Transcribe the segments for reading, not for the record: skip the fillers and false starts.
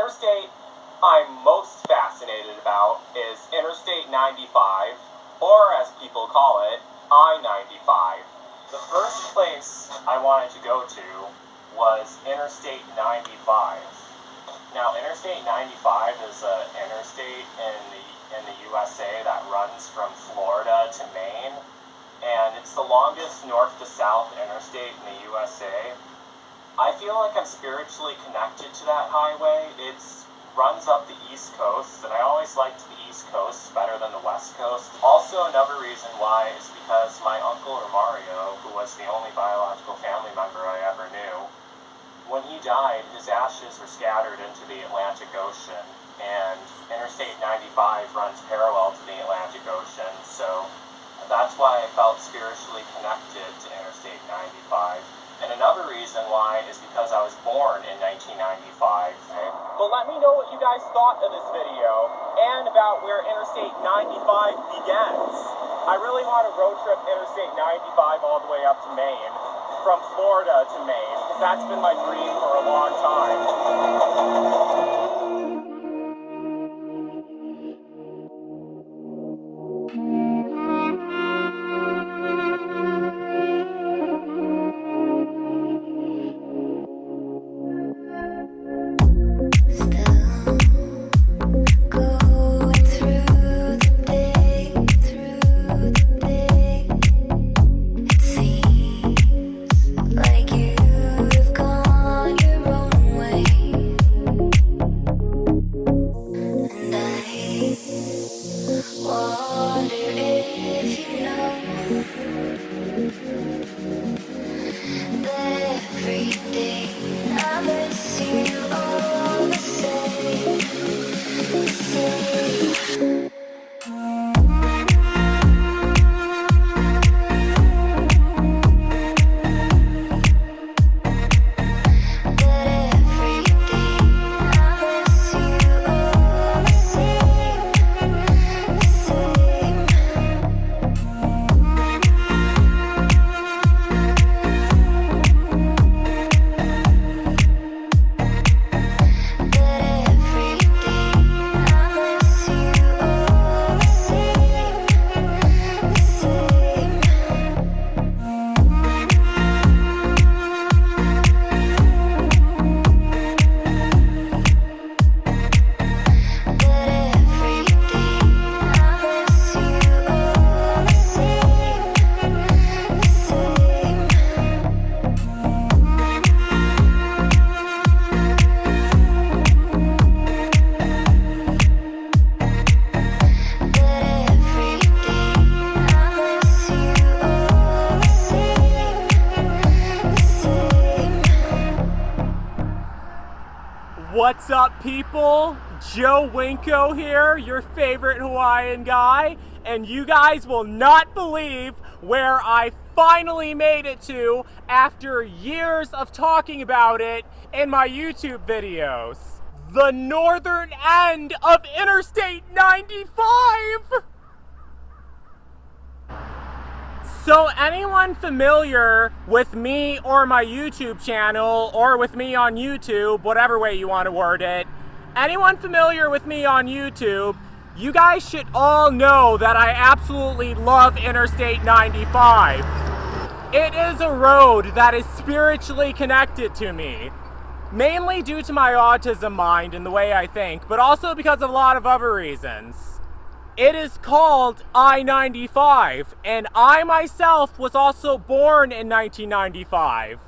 interstate I'm most fascinated about is Interstate 95, or as people call it, I-95. The first place I wanted to go to was Interstate 95. Now, Interstate 95 is an interstate in the USA that runs from Florida to Maine, and it's the longest north to south interstate in the USA. I feel like I'm spiritually connected to that highway. It runs up the East Coast, and I always liked the East Coast better than the West Coast. Also, another reason why is because my uncle Romario, who was the only biological family member I ever knew, when he died, his ashes were scattered into the Atlantic Ocean, and Interstate 95 runs parallel to the Atlantic Ocean, so that's why I felt spiritually connected to Interstate 95. And another reason why is because I was born in 1995. But let me know what you guys thought of this video and about where Interstate 95 begins. I really want to road trip Interstate 95 all the way up to Maine, from Florida to Maine, because that's been my dream for a long time. What's up, people? Joe Winko here, your favorite Hawaiian guy, and you guys will not believe where I finally made it to after years of talking about it in my YouTube videos. The northern end of Interstate 95! So anyone familiar with me or my YouTube channel, or with me on YouTube, whatever way you want to word it, anyone familiar with me on YouTube, you guys should all know that I absolutely love Interstate 95. It is a road that is spiritually connected to me, mainly due to my autism mind and the way I think, but also because of a lot of other reasons. It is called I-95, and I myself was also born in 1995.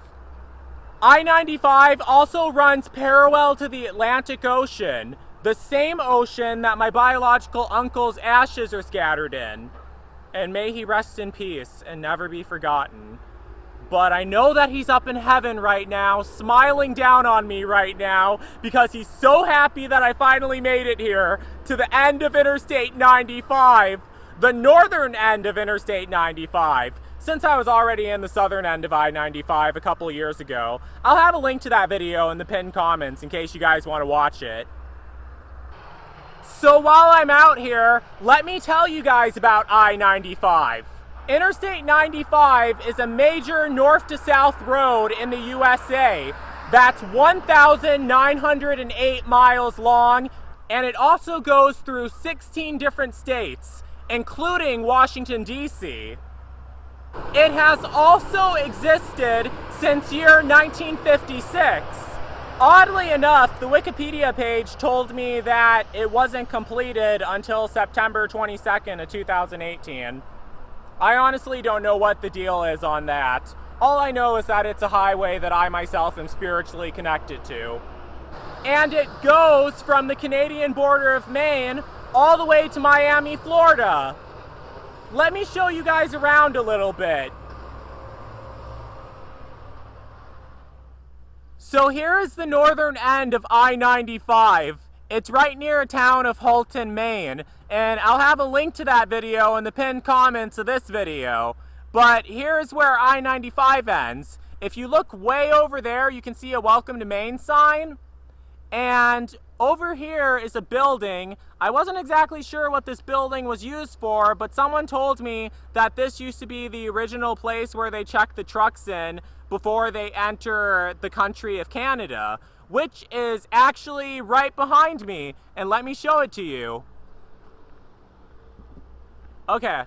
I-95 also runs parallel to the Atlantic Ocean, the same ocean that my biological uncle's ashes are scattered in. And may he rest in peace and never be forgotten. But I know that he's up in heaven right now, smiling down on me right now, because he's so happy that I finally made it here to the end of Interstate 95, the northern end of Interstate 95. Since I was already in the southern end of I-95 a couple of years ago, I'll have a link to that video in the pinned comments in case you guys want to watch it. So while I'm out here, let me tell you guys about I-95. Interstate 95 is a major north to south road in the USA That's 1,908 miles long, and it also goes through 16 different states, including Washington, D.C. It has also existed since year 1956. Oddly enough, the Wikipedia page told me that it wasn't completed until September 22nd of 2018. I honestly don't know what the deal is on that. All I know is that it's a highway that I myself am spiritually connected to. And it goes from the Canadian border of Maine all the way to Miami, Florida. Let me show you guys around a little bit. So here is the northern end of I-95. It's right near a town of Houlton, Maine, and I'll have a link to that video in the pinned comments of this video. But here's where I-95 ends. If you look way over there, you can see a Welcome to Maine sign. And over here is a building. I wasn't exactly sure what this building was used for, but someone told me that this used to be the original place where they check the trucks in before they enter the country of Canada, which is actually right behind me. And let me show it to you. Okay.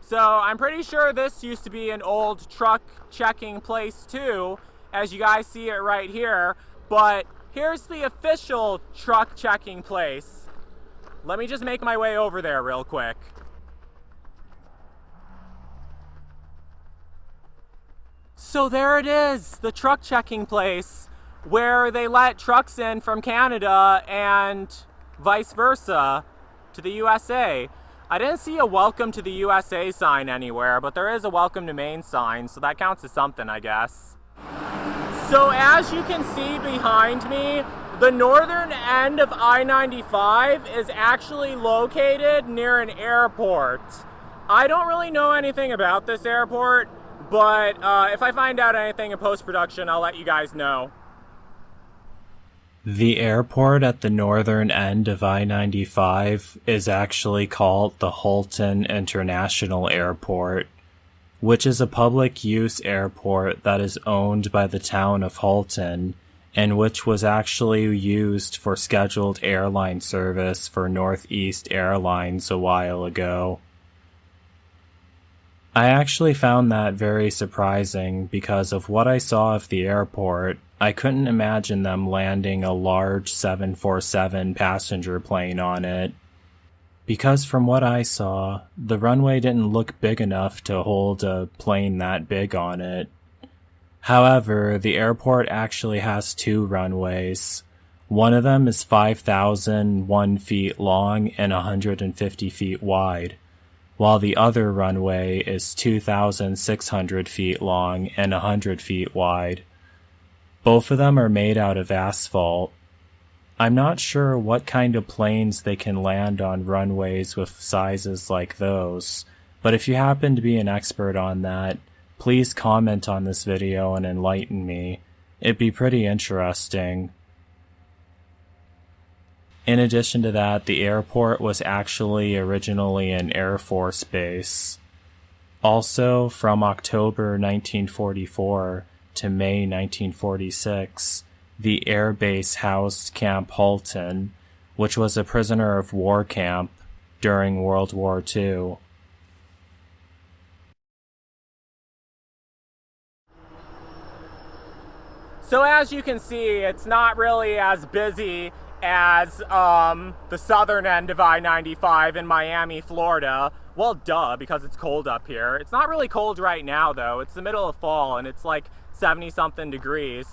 So I'm pretty sure this used to be an old truck checking place too, as you guys see it right here. But here's the official truck checking place. Let me just make my way over there real quick. So there it is, the truck checking place, where they let trucks in from Canada and vice versa to the USA. I didn't see a welcome to the USA sign anywhere, but there is a welcome to Maine sign, so that counts as something, I guess. So as you can see behind me, the northern end of I-95 is actually located near an airport. I don't really know anything about this airport, but if I find out anything in post-production, I'll let you guys know. The airport at the northern end of I-95 is actually called the Houlton International Airport, which is a public-use airport that is owned by the town of Houlton, and which was actually used for scheduled airline service for Northeast Airlines a while ago. I actually found that very surprising because of what I saw of the airport. I couldn't imagine them landing a large 747 passenger plane on it. Because from what I saw, the runway didn't look big enough to hold a plane that big on it. However, the airport actually has two runways. One of them is 5,001 feet long and 150 feet wide, while the other runway is 2,600 feet long and 100 feet wide. Both of them are made out of asphalt. I'm not sure what kind of planes they can land on runways with sizes like those, but if you happen to be an expert on that, please comment on this video and enlighten me. It'd be pretty interesting. In addition to that, the airport was actually originally an Air Force base. Also, from October 1944 to May 1946, the air base housed Camp Houlton, which was a prisoner of war camp during World War II. So as you can see, it's not really as busy as the southern end of I-95 in Miami, Florida. Well, duh, because it's cold up here. It's not really cold right now, though. It's the middle of fall, and it's like 70-something degrees.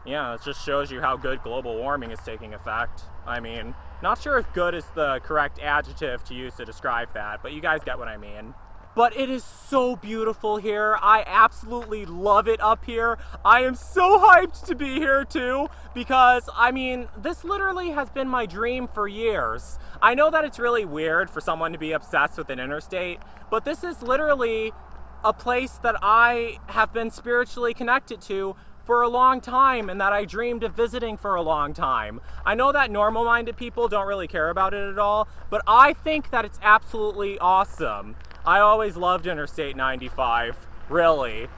Yeah, it just shows you how good global warming is taking effect. I mean, not sure if good is the correct adjective to use to describe that, but you guys get what I mean. But it is so beautiful here. I absolutely love it up here. I am so hyped to be here too, because I mean, this literally has been my dream for years. I know that it's really weird for someone to be obsessed with an interstate, but this is literally a place that I have been spiritually connected to for a long time and that I dreamed of visiting for a long time. I know that normal-minded people don't really care about it at all, but I think that it's absolutely awesome. I always loved Interstate 95, really.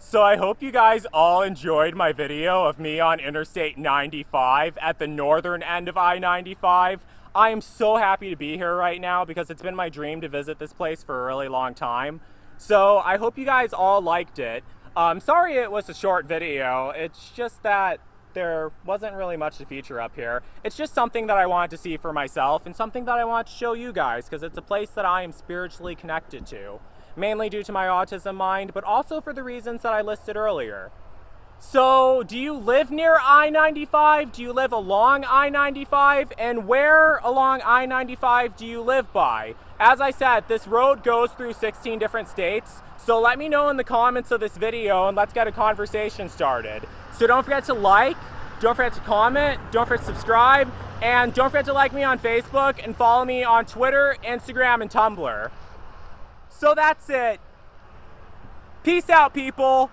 So I hope you guys all enjoyed my video of me on Interstate 95 at the northern end of I-95. I am so happy to be here right now because it's been my dream to visit this place for a really long time. So I hope you guys all liked it. Sorry it was a short video. It's just that there wasn't really much to feature up here. It's just something that I wanted to see for myself and something that I want to show you guys because it's a place that I am spiritually connected to. Mainly due to my autism mind, but also for the reasons that I listed earlier. So, do you live near I-95? Do you live along I-95? And where along I-95 do you live by? As I said, this road goes through 16 different states, so let me know in the comments of this video and let's get a conversation started. So don't forget to like, don't forget to comment, don't forget to subscribe, and don't forget to like me on Facebook and follow me on Twitter, Instagram, and Tumblr. So that's it. Peace out, people.